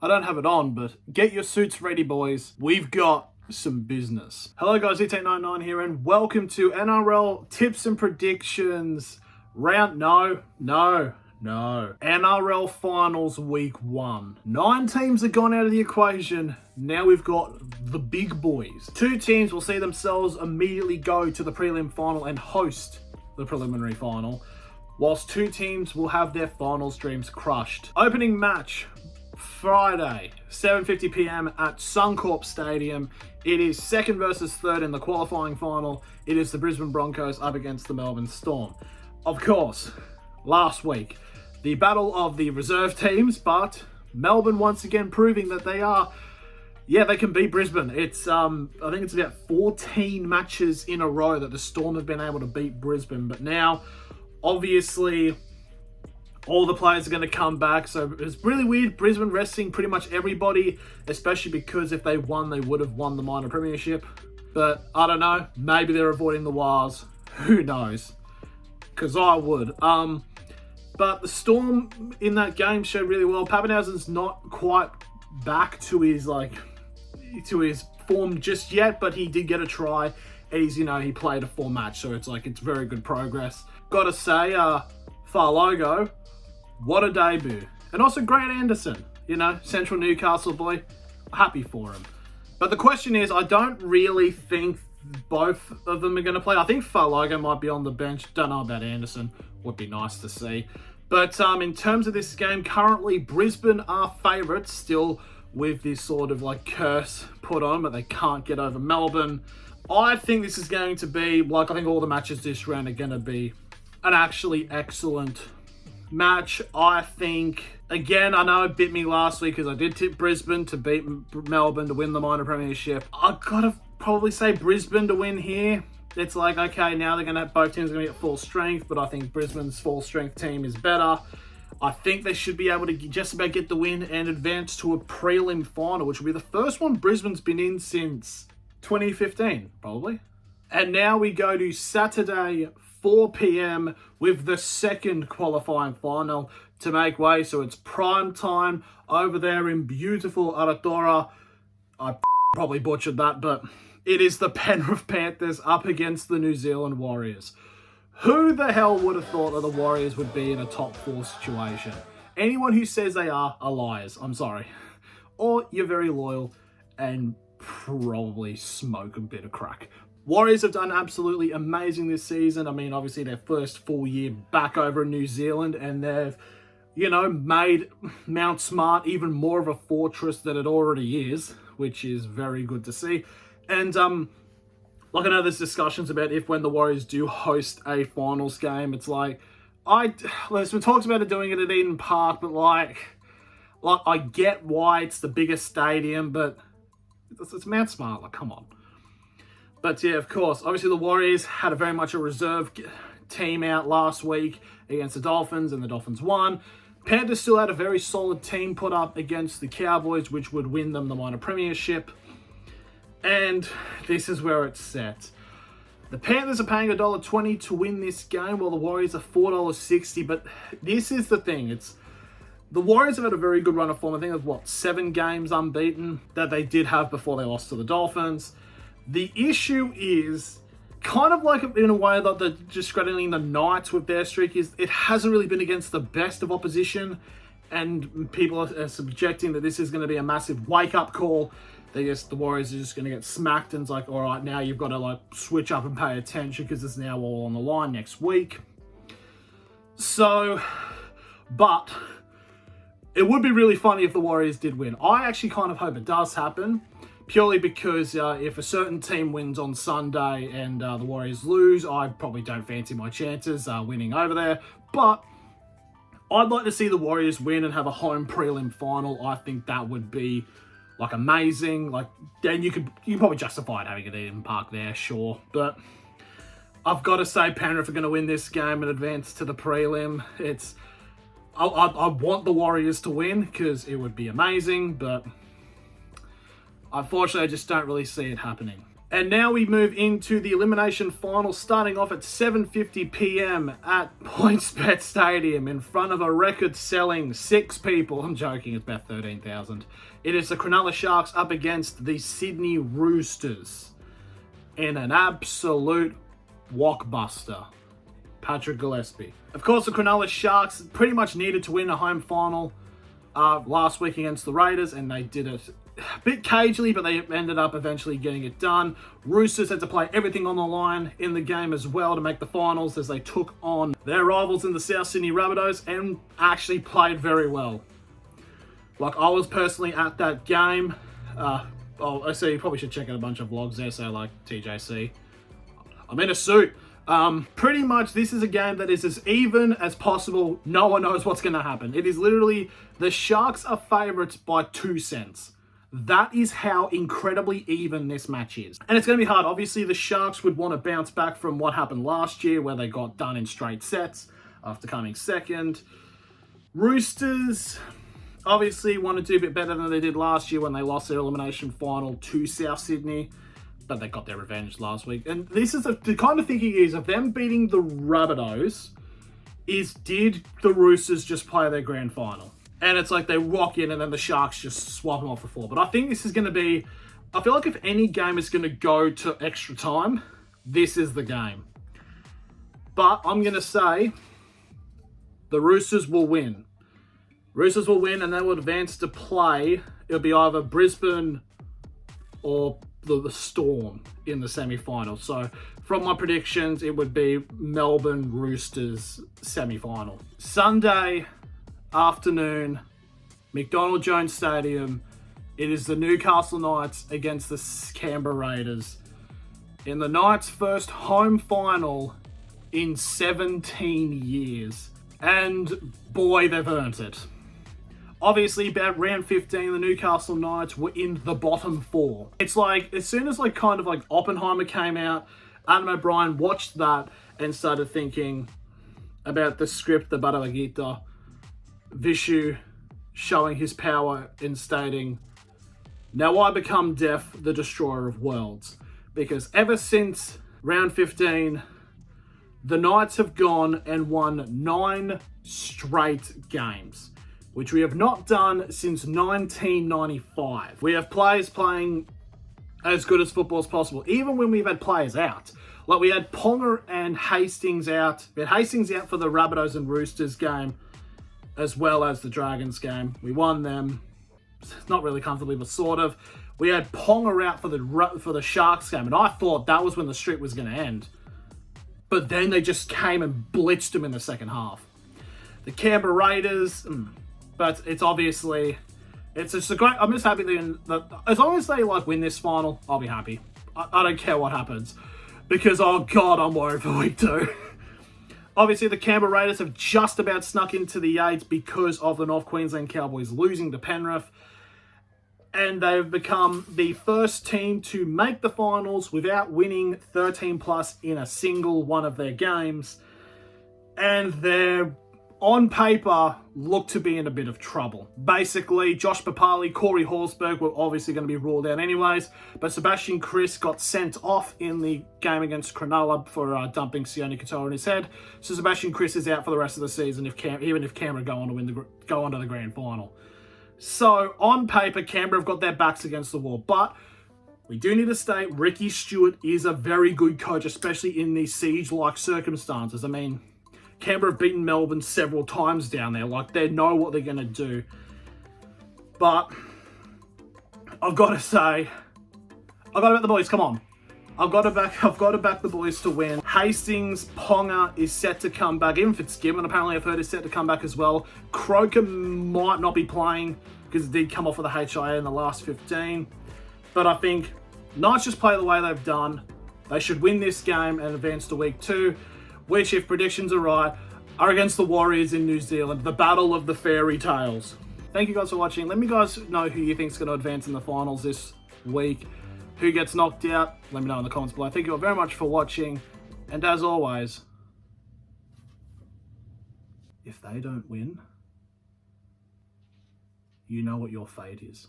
I don't have it on, but get your suits ready, boys. We've got some business. Hello guys, ET99 here, and welcome to NRL Tips and Predictions NRL Finals Week 1. 9 teams have gone out of the equation. Now we've got the big boys. 2 teams will see themselves immediately go to the prelim final and host the preliminary final, whilst 2 teams will have their finals dreams crushed. Opening match, Friday, 7:50 p.m. at Suncorp Stadium. It is second versus third in the qualifying final. It is the Brisbane Broncos up against the Melbourne Storm. Of course, last week, the battle of the reserve teams, but Melbourne once again proving that they can beat Brisbane. It's I think it's about 14 matches in a row that the Storm have been able to beat Brisbane, but now, obviously, all the players are going to come back, so it's really weird. Brisbane resting pretty much everybody, especially because if they won, they would have won the minor premiership. But I don't know, maybe they're avoiding the wires. Who knows? Because I would. But the Storm in that game showed really well. Pappenhausen's not quite back to his form just yet, but he did get a try. He played a full match, so it's very good progress. Gotta say, Farlogo, what a debut. And also Grant Anderson, Central Newcastle boy. Happy for him. But the question is, I don't really think both of them are going to play. I think Farlogo might be on the bench. Don't know about Anderson. Would be nice to see. But in terms of this game, currently Brisbane are favourites still with this sort of curse put on, but they can't get over Melbourne. I think this is going to be, I think all the matches this round are going to be an actually excellent match. I think, again, I know it bit me last week because I did tip Brisbane to beat Melbourne to win the minor premiership. I've got to probably say Brisbane to win here. It's okay, now both teams are going to get full strength, but I think Brisbane's full strength team is better. I think they should be able to just about get the win and advance to a prelim final, which will be the first one Brisbane's been in since 2015, probably. And now we go to Saturday, 4 p.m. with the second qualifying final to make way. So it's prime time over there in beautiful Aratora. I probably butchered that, but it is the Penrith Panthers up against the New Zealand Warriors. Who the hell would have thought that the Warriors would be in a top 4 situation? Anyone who says they are liars. I'm sorry. Or you're very loyal and probably smoke a bit of crack. Warriors have done absolutely amazing this season. I mean, obviously their first full year back over in New Zealand, and they've, made Mount Smart even more of a fortress than it already is, which is very good to see. And, I know there's discussions about when the Warriors do host a finals game, it's there's been talks about doing it at Eden Park, but I get why it's the biggest stadium, but it's Mount Smart, come on. But yeah, of course, obviously the Warriors had very much a reserve team out last week against the Dolphins, and the Dolphins won. Panthers still had a very solid team put up against the Cowboys, which would win them the minor premiership. And this is where it's set. The Panthers are paying $1.20 to win this game, while the Warriors are $4.60. But this is the thing. The Warriors have had a very good run of form. I think it's 7 games unbeaten that they did have before they lost to the Dolphins. The issue is, kind of in a way that they're discrediting the Knights with their streak, is it hasn't really been against the best of opposition, and people are subjecting that this is going to be a massive wake-up call. The Warriors are just going to get smacked, and it's all right, now you've got to switch up and pay attention because it's now all on the line next week. So, but it would be really funny if the Warriors did win. I actually kind of hope it does happen, purely because if a certain team wins on Sunday and the Warriors lose, I probably don't fancy my chances winning over there. But I'd like to see the Warriors win and have a home prelim final. I think that would be amazing. Then you can probably justify it having it in Park there, sure. But I've got to say Penrith are going to win this game and advance to the prelim. I want the Warriors to win because it would be amazing, but unfortunately I just don't really see it happening. And now we move into the elimination final, starting off at 7:50 p.m. at PointsBet Stadium in front of a record-selling 6 people. I'm joking, it's about 13,000. It is the Cronulla Sharks up against the Sydney Roosters in an absolute walkbuster. Patrick Gillespie. Of course, the Cronulla Sharks pretty much needed to win a home final last week against the Raiders, and they did it a bit cagily, but they ended up eventually getting it done. Roosters had to play everything on the line in the game as well to make the finals as they took on their rivals in the South Sydney Rabbitohs and actually played very well. Like, I was personally at that game. I see you probably should check out a bunch of vlogs there, so like TJC. I'm in a suit. Pretty much this is a game that is as even as possible. No one knows what's going to happen. It is literally the Sharks are favourites by 2 cents. That is how incredibly even this match is. And it's going to be hard. Obviously, the Sharks would want to bounce back from what happened last year where they got done in straight sets after coming second. Roosters obviously want to do a bit better than they did last year when they lost their elimination final to South Sydney. But they got their revenge last week. And this is the kind of thinking is of them beating the Rabbitohs is, did the Roosters just play their grand final? And it's like they rock in and then the Sharks just swap them off the floor. But I think this is going to be, I feel like if any game is going to go to extra time, this is the game. But I'm going to say the Roosters will win. Roosters will win and they will advance to play. It'll be either Brisbane or the Storm in the semi-final. So from my predictions, it would be Melbourne Roosters semi-final. Sunday afternoon, McDonald Jones Stadium. It is the Newcastle Knights against the Canberra Raiders in the Knights' first home final in 17 years. And boy, they've earned it. Obviously, about round 15, the Newcastle Knights were in the bottom 4. It's like, as soon as kind of Oppenheimer came out, Adam O'Brien watched that and started thinking about the script, the Bhagavad Gita, Vishu showing his power and stating, "Now I become death, the destroyer of worlds." Because ever since round 15, the Knights have gone and won 9 straight games, which we have not done since 1995. We have players playing as good as football as possible, even when we've had players out. Like, we had Ponga and Hastings out. We had Hastings out for the Rabbitohs and Roosters game, as well as the Dragons game. We won them, not really comfortably, but sort of. We had Ponga out for the Sharks game, and I thought that was when the streak was going to end. But then they just came and blitzed them in the second half. The Canberra Raiders, but it's obviously, it's just a great, I'm just happy that as long as they win this final, I'll be happy. I don't care what happens. Because, oh God, I'm worried for week 2. Obviously, the Canberra Raiders have just about snuck into the 8 because of the North Queensland Cowboys losing to Penrith. And they've become the first team to make the finals without winning 13 plus in a single one of their games. And they're, on paper, look to be in a bit of trouble. Basically, Josh Papali, Corey Horsburgh were obviously going to be ruled out anyways, but Sebastian Kris got sent off in the game against Cronulla for dumping Sione Katoa in his head. So Sebastian Kris is out for the rest of the season, even if Canberra go on to the grand final. So, on paper, Canberra have got their backs against the wall, but we do need to state Ricky Stewart is a very good coach, especially in these siege-like circumstances. I mean, Canberra have beaten Melbourne several times down there. They know what they're going to do. But I've got to say, I've got to back the boys. Come on. I've got to back the boys to win. Hastings, Ponga is set to come back. Even Fitzgibbon, apparently I've heard, is set to come back as well. Croker might not be playing because it did come off of the HIA in the last 15. But I think Knights just play the way they've done. They should win this game and advance to week 2. Which, if predictions are right, are against the Warriors in New Zealand, the battle of the fairy tales. Thank you guys for watching. Let me guys know who you think is going to advance in the finals this week. Who gets knocked out? Let me know in the comments below. Thank you all very much for watching. And as always, if they don't win, you know what your fate is.